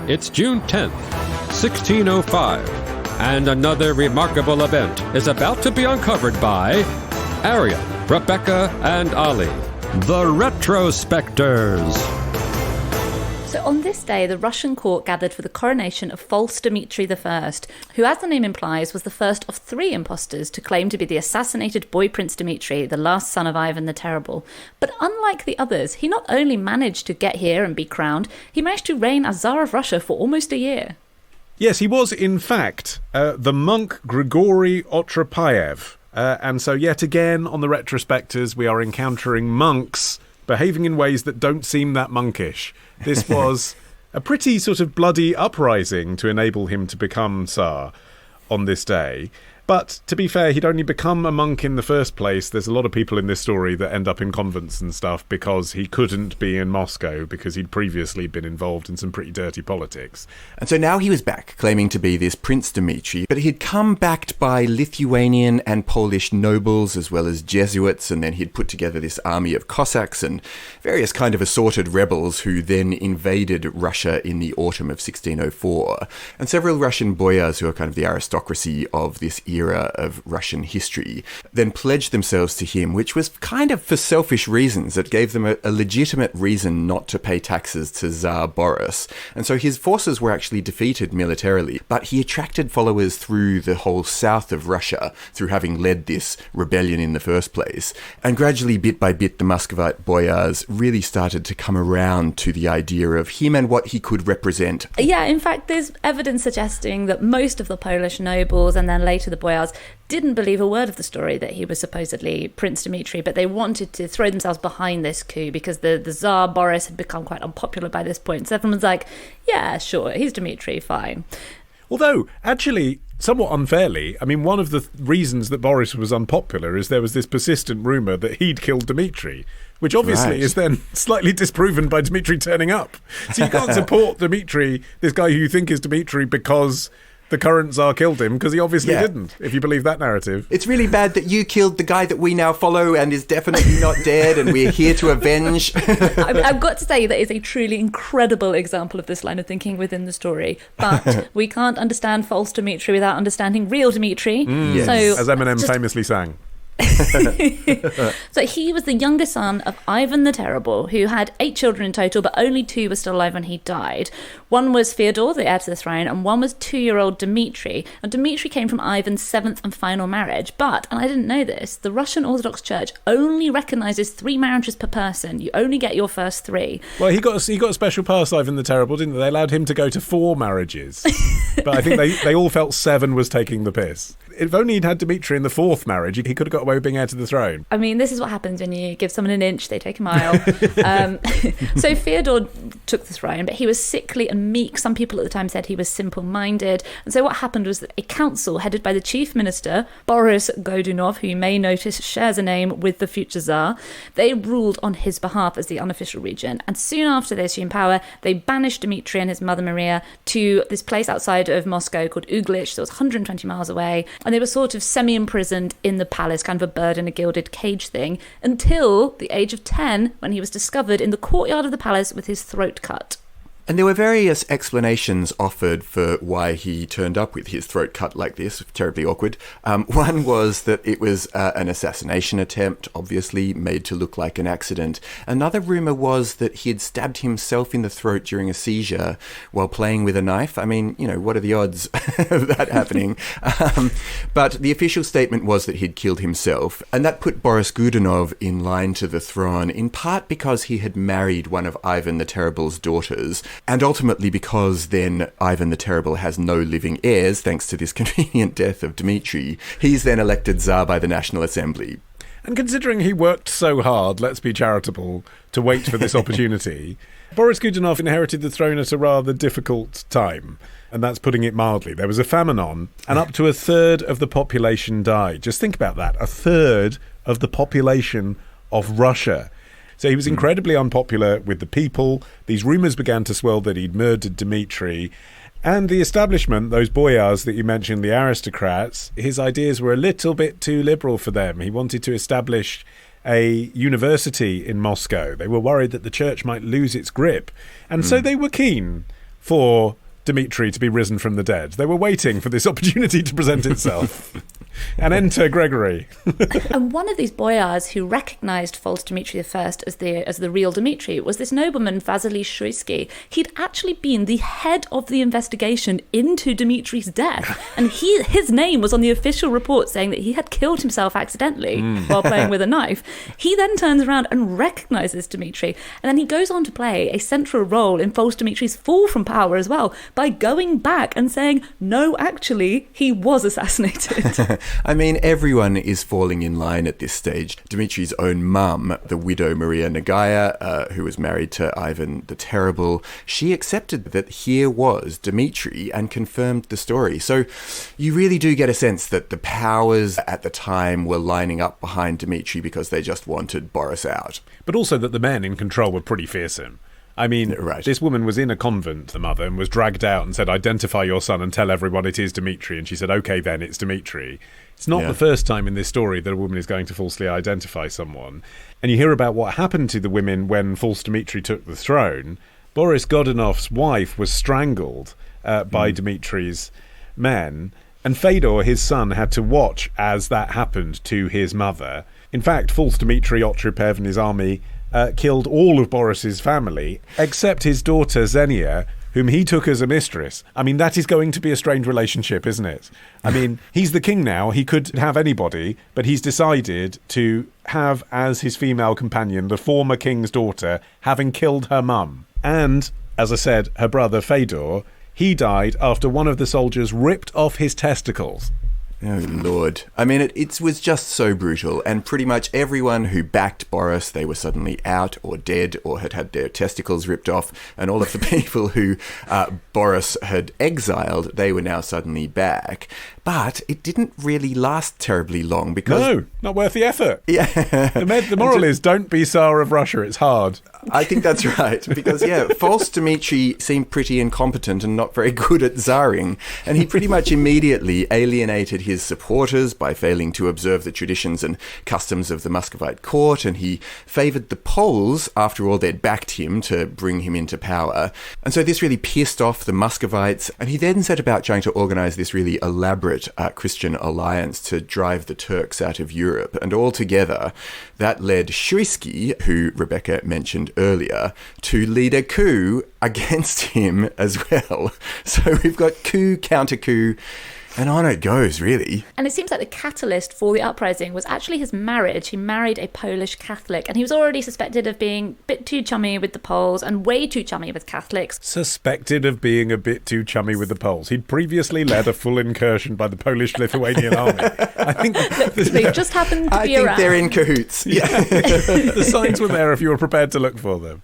It's June 10th, 1605, and another remarkable event is about to be uncovered by Arion, Rebecca, and Olly, the Retrospectors. So on this day, the Russian court gathered for the coronation of False Dmitry I, who, as the name implies, was the first of three imposters to claim to be the assassinated boy Prince Dmitry, the last son of Ivan the Terrible. But unlike the others, he not only managed to get here and be crowned, he managed to reign as Tsar of Russia for almost a year. Yes, he was, in fact, the monk Grigory Otrepiev. And so yet again, on the Retrospectors, we are encountering monks behaving in ways that don't seem that monkish. This was a pretty sort of bloody uprising to enable him to become Tsar on this day. But to be fair, he'd only become a monk in the first place. There's a lot of people in this story that end up in convents and stuff because he couldn't be in Moscow because he'd previously been involved in some pretty dirty politics. And so now he was back, claiming to be this Prince Dmitry, but he'd come backed by Lithuanian and Polish nobles as well as Jesuits, and then he'd put together this army of Cossacks and various kind of assorted rebels who then invaded Russia in the autumn of 1604. And several Russian boyars, who are kind of the aristocracy of this era of Russian history, then pledged themselves to him, which was kind of for selfish reasons. It gave them a legitimate reason not to pay taxes to Tsar Boris. And so his forces were actually defeated militarily, but he attracted followers through the whole south of Russia through having led this rebellion in the first place. And gradually, bit by bit, the Muscovite boyars really started to come around to the idea of him and what he could represent. Yeah, in fact, there's evidence suggesting that most of the Polish nobles and then later the boyars didn't believe a word of the story that he was supposedly Prince Dmitry, but they wanted to throw themselves behind this coup because the Tsar Boris had become quite unpopular by this point. So everyone's like, yeah, sure, he's Dmitry, fine. Although, actually, somewhat unfairly, I mean, one of the reasons that Boris was unpopular is there was this persistent rumour that he'd killed Dmitry, which obviously is then slightly disproven by Dmitry turning up. So you can't support Dmitry, this guy who you think is Dmitry, because the current Tsar killed him, because he obviously didn't, if you believe that narrative. It's really bad that you killed the guy that we now follow and is definitely not dead, and we're here to avenge. I've got to say that is a truly incredible example of this line of thinking within the story. But we can't understand false Dmitry without understanding real Dmitry. Yes. So as Eminem famously sang. So he was the younger son of Ivan the Terrible, who had 8 children in total, but only 2 were still alive when he died. One was Fyodor, the heir to the throne, and one was 2-year-old Dmitry. And Dmitry came from Ivan's 7th and final marriage, but, and I didn't know this, the Russian Orthodox Church only recognises 3 marriages per person. You only get your first 3. Well, he got a special pass, Ivan the Terrible, didn't they? They allowed him to go to 4 marriages. But I think they all felt 7 was taking the piss. If only he'd had Dmitry in the 4th marriage, he could have got away with being heir to the throne. I mean, this is what happens when you give someone an inch, they take a mile. So Fyodor took the throne, but he was sickly and meek. Some people at the time said he was simple-minded. And so what happened was that a council headed by the chief minister, Boris Godunov, who you may notice shares a name with the future Tsar, they ruled on his behalf as the unofficial regent. And soon after they assumed power, they banished Dmitry and his mother Maria to this place outside of Moscow called Uglich, that was 120 miles away. And they were sort of semi-imprisoned in the palace, kind of a bird in a gilded cage thing, until the age of 10, when he was discovered in the courtyard of the palace with his throat cut. And there were various explanations offered for why he turned up with his throat cut like this, terribly awkward. One was that it was an assassination attempt, obviously made to look like an accident. Another rumour was that he had stabbed himself in the throat during a seizure while playing with a knife. I mean, you know, what are the odds of that happening? But the official statement was that he'd killed himself, and that put Boris Godunov in line to the throne, in part because he had married one of Ivan the Terrible's daughters, and ultimately because then Ivan the Terrible has no living heirs thanks to this convenient death of Dmitry. He's then elected Tsar by the National Assembly. And considering he worked so hard, let's be charitable, to wait for this opportunity, Boris Godunov inherited the throne at a rather difficult time. And that's putting it mildly. There was a famine on, and up to 1/3 of the population died. Just think about that. 1/3 of the population of Russia. So he was incredibly unpopular with the people. These rumours began to swirl that he'd murdered Dmitry. And the establishment, those boyars that you mentioned, the aristocrats, his ideas were a little bit too liberal for them. He wanted to establish a university in Moscow. They were worried that the church might lose its grip. And so they were keen for Dmitry to be risen from the dead. They were waiting for this opportunity to present itself. And enter Grigory. And one of these boyars who recognised False Dmitry I as the real Dmitry was this nobleman, Vasily Shuisky. He'd actually been the head of the investigation into Dmitry's death. And his name was on the official report saying that he had killed himself accidentally while playing with a knife. He then turns around and recognises Dmitry. And then he goes on to play a central role in False Dmitry's fall from power as well, by going back and saying, no, actually, he was assassinated. I mean, everyone is falling in line at this stage. Dmitry's own mum, the widow Maria Nagaya, who was married to Ivan the Terrible, she accepted that here was Dmitry and confirmed the story. So you really do get a sense that the powers at the time were lining up behind Dmitry because they just wanted Boris out. But also that the men in control were pretty fearsome. I mean, right. This woman was in a convent, the mother, and was dragged out and said, identify your son and tell everyone it is Dmitry. And she said, okay, then, it's Dmitry. It's not the first time in this story that a woman is going to falsely identify someone. And you hear about what happened to the women when False Dmitry took the throne. Boris Godunov's wife was strangled by Dmitry's men. And Fedor, his son, had to watch as that happened to his mother. In fact, False Dmitry Otrepiev and his army killed all of Boris's family, except his daughter Xenia, whom he took as a mistress. I mean, that is going to be a strange relationship, isn't it? I mean, he's the king now. He could have anybody, but he's decided to have as his female companion the former king's daughter, having killed her mum. And, as I said, her brother Fedor, he died after one of the soldiers ripped off his testicles. Oh, Lord. I mean, it was just so brutal, and pretty much everyone who backed Boris, they were suddenly out or dead or had had their testicles ripped off, and all of the people who Boris had exiled, they were now suddenly back. But it didn't really last terribly long because... No, not worth the effort. Yeah. The moral is, don't be Tsar of Russia, it's hard. I think that's right, because, False Dmitry seemed pretty incompetent and not very good at Tsaring, and he pretty much immediately alienated his supporters by failing to observe the traditions and customs of the Muscovite court, and he favoured the Poles, after all they'd backed him to bring him into power. And so this really pissed off the Muscovites, and he then set about trying to organise this really elaborate Christian alliance to drive the Turks out of Europe. And altogether, that led Shuisky, who Rebecca mentioned earlier, to lead a coup against him as well. So we've got coup, counter-coup, and on it goes, really. And it seems like the catalyst for the uprising was actually his marriage. He married a Polish Catholic, and he was already suspected of being a bit too chummy with the Poles and way too chummy with Catholics. Suspected of being a bit too chummy with the Poles. He'd previously led a full incursion by the Polish-Lithuanian army. I think they just happened to be around. I think they're in cahoots. Yeah. The signs were there if you were prepared to look for them.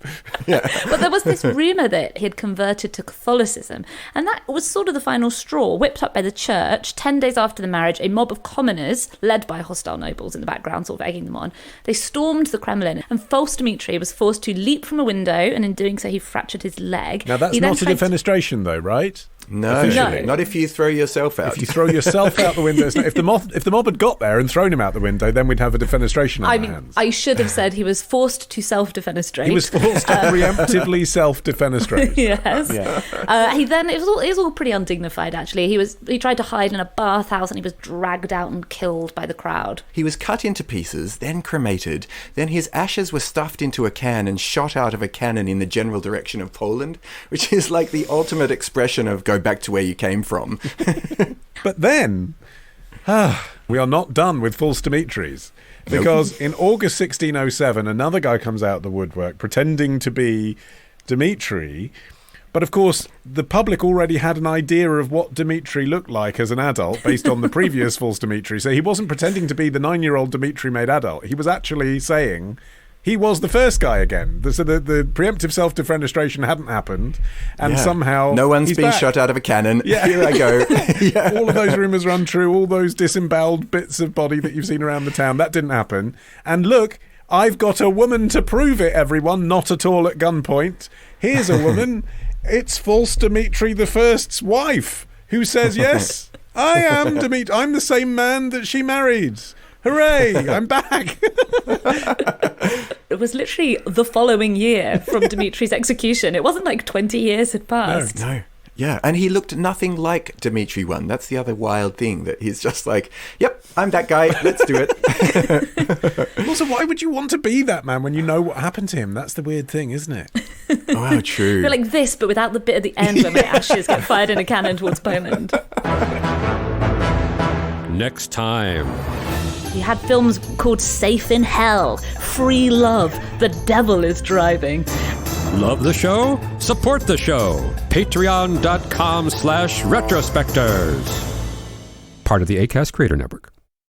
Yeah. But there was this rumour that he had converted to Catholicism, and that was sort of the final straw, whipped up by the church. 10 days after the marriage, a mob of commoners, led by hostile nobles in the background, sort of egging them on, they stormed the Kremlin, and False Dmitry was forced to leap from a window, and in doing so he fractured his leg. Now that's not a defenestration though, right? No, not if you throw yourself out. If you throw yourself out the window, it's not, if the mob had got there and thrown him out the window, then we'd have a defenestration on our hands. I should have said he was forced to self-defenestrate. He was forced to preemptively self-defenestrate. Yes. Yeah. He then it was all pretty undignified actually. He tried to hide in a bathhouse and he was dragged out and killed by the crowd. He was cut into pieces, then cremated, then his ashes were stuffed into a can and shot out of a cannon in the general direction of Poland, which is like the ultimate expression of go back to where you came from. But then, we are not done with False Dmitries. Because in August 1607, another guy comes out of the woodwork pretending to be Dmitry. But of course, the public already had an idea of what Dmitry looked like as an adult based on the previous False Dmitry. So he wasn't pretending to be the 9-year-old Dmitry made adult. He was actually saying he was the first guy again. So the preemptive self-defenestration hadn't happened. And somehow no one's been back. Shot out of a cannon. Yeah. Here I go. All of those rumours are untrue. All those disemboweled bits of body that you've seen around the town, that didn't happen. And look, I've got a woman to prove it, everyone. Not at all at gunpoint. Here's a woman. It's False Dmitry I's wife, who says, yes, I am Dmitry. I'm the same man that she married. Hooray! I'm back! It was literally the following year from Dmitry's execution. It wasn't like 20 years had passed. No. Yeah, and he looked nothing like Dmitry I. That's the other wild thing, that he's just like, yep, I'm that guy, let's do it. Also, why would you want to be that man when you know what happened to him? That's the weird thing, isn't it? Oh, true. You're like this, but without the bit at the end where my ashes get fired in a cannon towards Poland. Next time. You had films called Safe in Hell, Free Love, The Devil is Driving. Love the show? Support the show. Patreon.com/retrospectors. Part of the Acast Creator Network.